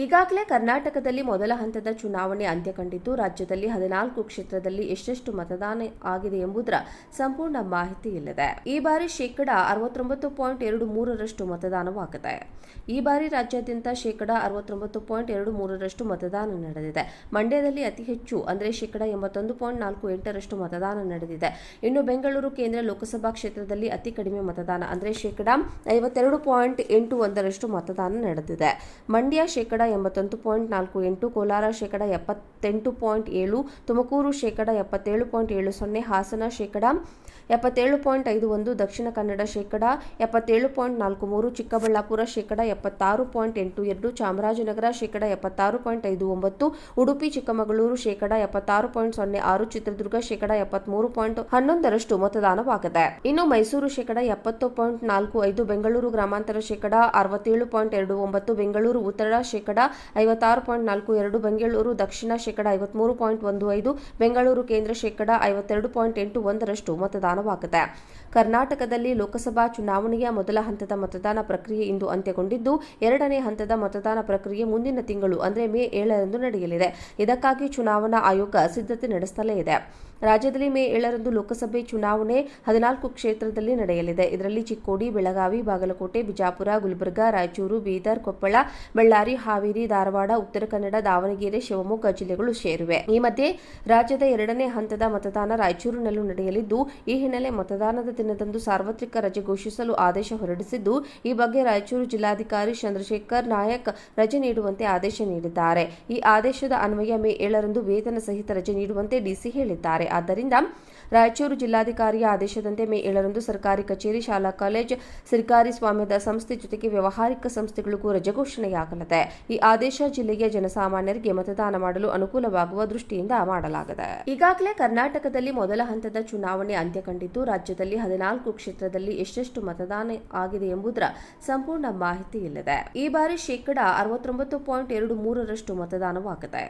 ಈಗಾಗಲೇ ಕರ್ನಾಟಕದಲ್ಲಿ ಮೊದಲ ಹಂತದ ಚುನಾವಣೆ ಅಂತ್ಯ ಕಂಡಿದ್ದು, ರಾಜ್ಯದಲ್ಲಿ 14 ಕ್ಷೇತ್ರದಲ್ಲಿ ಎಷ್ಟೆಷ್ಟು ಮತದಾನ ಆಗಿದೆ ಎಂಬುದರ ಸಂಪೂರ್ಣ ಮಾಹಿತಿ ಇಲ್ಲಿದೆ. ಈ ಬಾರಿ 69.23% ಮತದಾನವಾಗಿದೆ. ಈ ಬಾರಿ ರಾಜ್ಯಾದ್ಯಂತ 69.23% ಮತದಾನ ನಡೆದಿದೆ. ಮಂಡ್ಯದಲ್ಲಿ ಅತಿ ಹೆಚ್ಚು ಅಂದರೆ 81.48% ಮತದಾನ ನಡೆದಿದೆ. ಇನ್ನು ಬೆಂಗಳೂರು ಕೇಂದ್ರ ಲೋಕಸಭಾ ಕ್ಷೇತ್ರದಲ್ಲಿ ಅತಿ ಕಡಿಮೆ ಮತದಾನ ಅಂದರೆ 52.81% ಮತದಾನ ನಡೆದಿದೆ. ಮಂಡ್ಯ 81.48%, ಕೋಲಾರ 78.7%, ತುಮಕೂರು 77.70%, ಹಾಸನ 77.51%, ದಕ್ಷಿಣ ಕನ್ನಡ 77.43%, ಚಿಕ್ಕಬಳ್ಳಾಪುರ 76.82%, ಚಾಮರಾಜನಗರ 76.59%, ಉಡುಪಿ ಚಿಕ್ಕಮಗಳೂರು 76.06%, ಚಿತ್ರದುರ್ಗ 73.11% ಮತದಾನವಾಗಿದೆ. ಇನ್ನು ಮೈಸೂರು 70.45%, ಬೆಂಗಳೂರು ಗ್ರಾಮಾಂತರ 67.29%, ಬೆಂಗಳೂರು ಉತ್ತರ 56.42%, ಬೆಂಗಳೂರು ದಕ್ಷಿಣ 53.15%, ಬೆಂಗಳೂರು ಕೇಂದ್ರ 52.81% ಮತದಾನವಾಗಿದೆ. ಕರ್ನಾಟಕದಲ್ಲಿ ಲೋಕಸಭಾ ಚುನಾವಣೆಯ ಮೊದಲ ಹಂತದ ಮತದಾನ ಪ್ರಕ್ರಿಯೆ ಇಂದು ಅಂತ್ಯಗೊಂಡಿದ್ದು, ಎರಡನೇ ಹಂತದ ಮತದಾನ ಪ್ರಕ್ರಿಯೆ ಮುಂದಿನ ತಿಂಗಳು ಅಂದರೆ ಮೇ 7ರಂದು ನಡೆಯಲಿದೆ. ಇದಕ್ಕಾಗಿ ಚುನಾವಣಾ ಆಯೋಗ ಸಿದ್ಧತೆ ನಡೆಸಲೇ ಇದೆ. ರಾಜ್ಯದಲ್ಲಿ ಮೇ 7ರಂದು ಲೋಕಸಭೆ ಚುನಾವಣೆ 14 ಕ್ಷೇತ್ರದಲ್ಲಿ ನಡೆಯಲಿದೆ. ಇದರಲ್ಲಿ ಚಿಕ್ಕೋಡಿ, ಬೆಳಗಾವಿ, ಬಾಗಲಕೋಟೆ, ಬಿಜಾಪುರ, ಗುಲ್ಬರ್ಗಾ, ರಾಯಚೂರು, ಬೀದರ್, ಕೊಪ್ಪಳ, ಬಳ್ಳಾರಿ, ಹಾವೇರಿ, ಧಾರವಾಡ, ಉತ್ತರ ಕನ್ನಡ, ದಾವಣಗೆರೆ, ಶಿವಮೊಗ್ಗ ಜಿಲ್ಲೆಗಳು ಸೇರಿವೆ. ಈ ಮಧ್ಯೆ ರಾಜ್ಯದ ಎರಡನೇ ಹಂತದ ಮತದಾನ ರಾಯಚೂರಿನಲ್ಲೂ ನಡೆಯಲಿದ್ದು, ಈ ಹಿನ್ನೆಲೆ ಮತದಾನದ ದಿನದಂದು ಸಾರ್ವತ್ರಿಕ ರಜೆ ಘೋಷಿಸಲು ಆದೇಶ ಹೊರಡಿಸಿದ್ದು, ಈ ಬಗ್ಗೆ ರಾಯಚೂರು ಜಿಲ್ಲಾಧಿಕಾರಿ ಚಂದ್ರಶೇಖರ್ ನಾಯಕ್ ರಜೆ ನೀಡುವಂತೆ ಆದೇಶ ನೀಡಿದ್ದಾರೆ. ಈ ಆದೇಶದ ಅನ್ವಯ ಮೇ 7ರಂದು ವೇತನ ಸಹಿತ ರಜೆ ನೀಡುವಂತೆ ಡಿಸಿ ಹೇಳಿದ್ದಾರೆ. ಆದ್ದರಿಂದ ರಾಯಚೂರು ಜಿಲ್ಲಾಧಿಕಾರಿಯ ಆದೇಶದಂತೆ ಮೇ 7ರಂದು ಸರ್ಕಾರಿ ಕಚೇರಿ, ಶಾಲಾ ಕಾಲೇಜು, ಸರ್ಕಾರಿ ಸ್ವಾಮ್ಯದ ಸಂಸ್ಥೆ ಜೊತೆಗೆ ವ್ಯಾವಹಾರಿಕ ಸಂಸ್ಥೆಗಳಿಗೂ ರಜೆ ಘೋಷಣೆಯಾಗಲಿದೆ. ಈ ಆದೇಶ ಜಿಲ್ಲೆಯ ಜನಸಾಮಾನ್ಯರಿಗೆ ಮತದಾನ ಮಾಡಲು ಅನುಕೂಲವಾಗುವ ದೃಷ್ಟಿಯಿಂದ ಮಾಡಲಾಗಿದೆ. ಈಗಾಗಲೇ ಕರ್ನಾಟಕದಲ್ಲಿ ಮೊದಲ ಹಂತದ ಚುನಾವಣೆ ಅಂತ್ಯ ಕಂಡಿದ್ದು, ರಾಜ್ಯದಲ್ಲಿ 14 ಕ್ಷೇತ್ರದಲ್ಲಿ ಎಷ್ಟೆಷ್ಟು ಮತದಾನ ಆಗಿದೆ ಎಂಬುದರ ಸಂಪೂರ್ಣ ಮಾಹಿತಿ ಇಲ್ಲಿದೆ. ಈ ಬಾರಿ 69.23% ಮತದಾನವಾಗಿದೆ.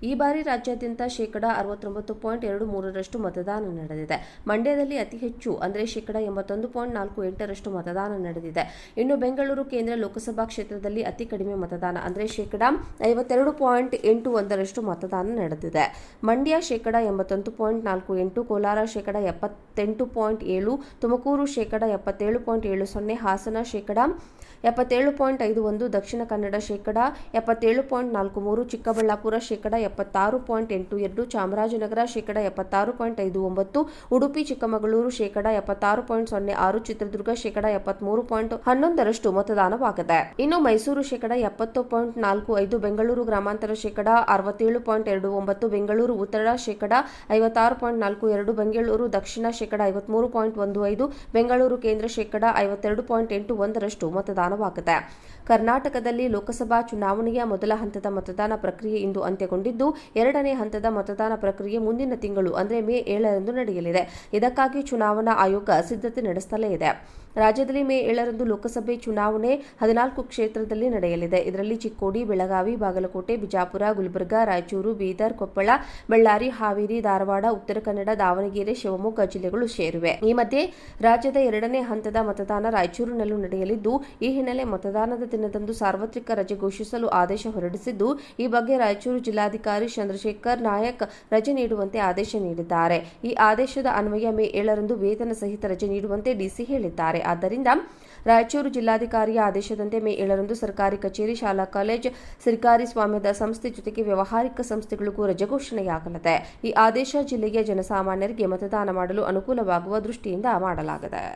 ಈ ಬಾರಿ ರಾಜ್ಯಾದ್ಯಂತ 69.23% ಮತದಾನ ನಡೆದಿದೆ. ಮಂಡ್ಯದಲ್ಲಿ ಅತಿ ಹೆಚ್ಚು ಅಂದರೆ 81.48% ಮತದಾನ ನಡೆದಿದೆ. ಇನ್ನು ಬೆಂಗಳೂರು ಕೇಂದ್ರ ಲೋಕಸಭಾ ಕ್ಷೇತ್ರದಲ್ಲಿ ಅತಿ ಕಡಿಮೆ ಮತದಾನ ಅಂದರೆ 52.81% ಮತದಾನ ನಡೆದಿದೆ. ಮಂಡ್ಯ 81.48%, ಕೋಲಾರ 78.7%, ತುಮಕೂರು 77.70%, ಹಾಸನ 77.51%, ದಕ್ಷಿಣ ಕನ್ನಡ 77.43%, ಚಿಕ್ಕಬಳ್ಳಾಪುರ 76.82%, ಚಾಮರಾಜನಗರ 76.59%, ಉಡುಪಿ ಚಿಕ್ಕಮಗಳೂರು 76.06%, ಚಿತ್ರದುರ್ಗ 73.11% ಮತದಾನವಾಗಿದೆ. ಇನ್ನು ಮೈಸೂರು 70.45%, ಬೆಂಗಳೂರು ಗ್ರಾಮಾಂತರ 67.29%, ಬೆಂಗಳೂರು ಉತ್ತರ 56.42%, ಬೆಂಗಳೂರು ದಕ್ಷಿಣ 53.15%, ಬೆಂಗಳೂರು ಕೇಂದ್ರ 52.81% ಮತದಾನವಾಗಿದೆ. ಕರ್ನಾಟಕದಲ್ಲಿ ಲೋಕಸಭಾ ಚುನಾವಣೆಯ ಮೊದಲ ಹಂತದ ಮತದಾನ ಪ್ರಕ್ರಿಯೆ ಇಂದು ಅಂತ್ಯಗೊಂಡಿದ್ದು, ಎರಡನೇ ಹಂತದ ಮತದಾನ ಪ್ರಕ್ರಿಯೆ ಮುಂದಿನ ತಿಂಗಳು ಅಂದರೆ ಮೇ 7ರಂದು ನಡೆಯಲಿದೆ. ಇದಕ್ಕಾಗಿ ಚುನಾವಣಾ ಆಯೋಗ ಸಿದ್ಧತೆ ನಡೆಸಲೇ ಇದೆ. ರಾಜ್ಯದಲ್ಲಿ ಮೇ 7ರಂದು ಲೋಕಸಭೆ ಚುನಾವಣೆ 14 ಕ್ಷೇತ್ರದಲ್ಲಿ ನಡೆಯಲಿದೆ. ಇದರಲ್ಲಿ ಚಿಕ್ಕೋಡಿ, ಬೆಳಗಾವಿ, ಬಾಗಲಕೋಟೆ, ಬಿಜಾಪುರ, ಗುಲ್ಬರ್ಗಾ, ರಾಯಚೂರು, ಬೀದರ್, ಕೊಪ್ಪಳ, ಬಳ್ಳಾರಿ, ಹಾವೇರಿ, ಧಾರವಾಡ, ಉತ್ತರ ಕನ್ನಡ, ದಾವಣಗೆರೆ, ಶಿವಮೊಗ್ಗ ಜಿಲ್ಲೆಗಳು ಸೇರಿವೆ. ಈ ಮಧ್ಯೆ ರಾಜ್ಯದ ಎರಡನೇ ಹಂತದ ಮತದಾನ ರಾಯಚೂರಿನಲ್ಲೂ ನಡೆಯಲಿದ್ದು, ಈ ಹಿನ್ನೆಲೆ ಮತದಾನದ ದಿನದಂದು ಸಾರ್ವತ್ರಿಕ ರಜೆ ಘೋಷಿಸಲು ಆದೇಶ ಹೊರಡಿಸಿದ್ದು, ಈ ಬಗ್ಗೆ ರಾಯಚೂರು ಜಿಲ್ಲಾಧಿಕಾರಿ ಚಂದ್ರಶೇಖರ್ ನಾಯಕ್ ರಜೆ ನೀಡುವಂತೆ ಆದೇಶ ನೀಡಿದ್ದಾರೆ. ಈ ಆದೇಶದ ಅನ್ವಯ ಮೇ 7ರಂದು ವೇತನ ಸಹಿತ ರಜೆ ನೀಡುವಂತೆ ಡಿಸಿ ಹೇಳಿದ್ದಾರೆ. ಆದ್ದರಿಂದ ರಾಯಚೂರು ಜಿಲ್ಲಾಧಿಕಾರಿಯ ಆದೇಶದಂತೆ ಮೇ 7ರಂದು ಸರ್ಕಾರಿ ಕಚೇರಿ, ಶಾಲಾ ಕಾಲೇಜು, ಸರ್ಕಾರಿ ಸ್ವಾಮ್ಯದ ಸಂಸ್ಥೆ ಜೊತೆಗೆ ವ್ಯಾವಹಾರಿಕ ಸಂಸ್ಥೆಗಳಿಗೂ ರಜೆ ಘೋಷಣೆಯಾಗಲಿದೆ. ಈ ಆದೇಶ ಜಿಲ್ಲೆಯ ಜನಸಾಮಾನ್ಯರಿಗೆ ಮತದಾನ ಮಾಡಲು ಅನುಕೂಲವಾಗುವ ದೃಷ್ಟಿಯಿಂದ ಮಾಡಲಾಗಿದೆ.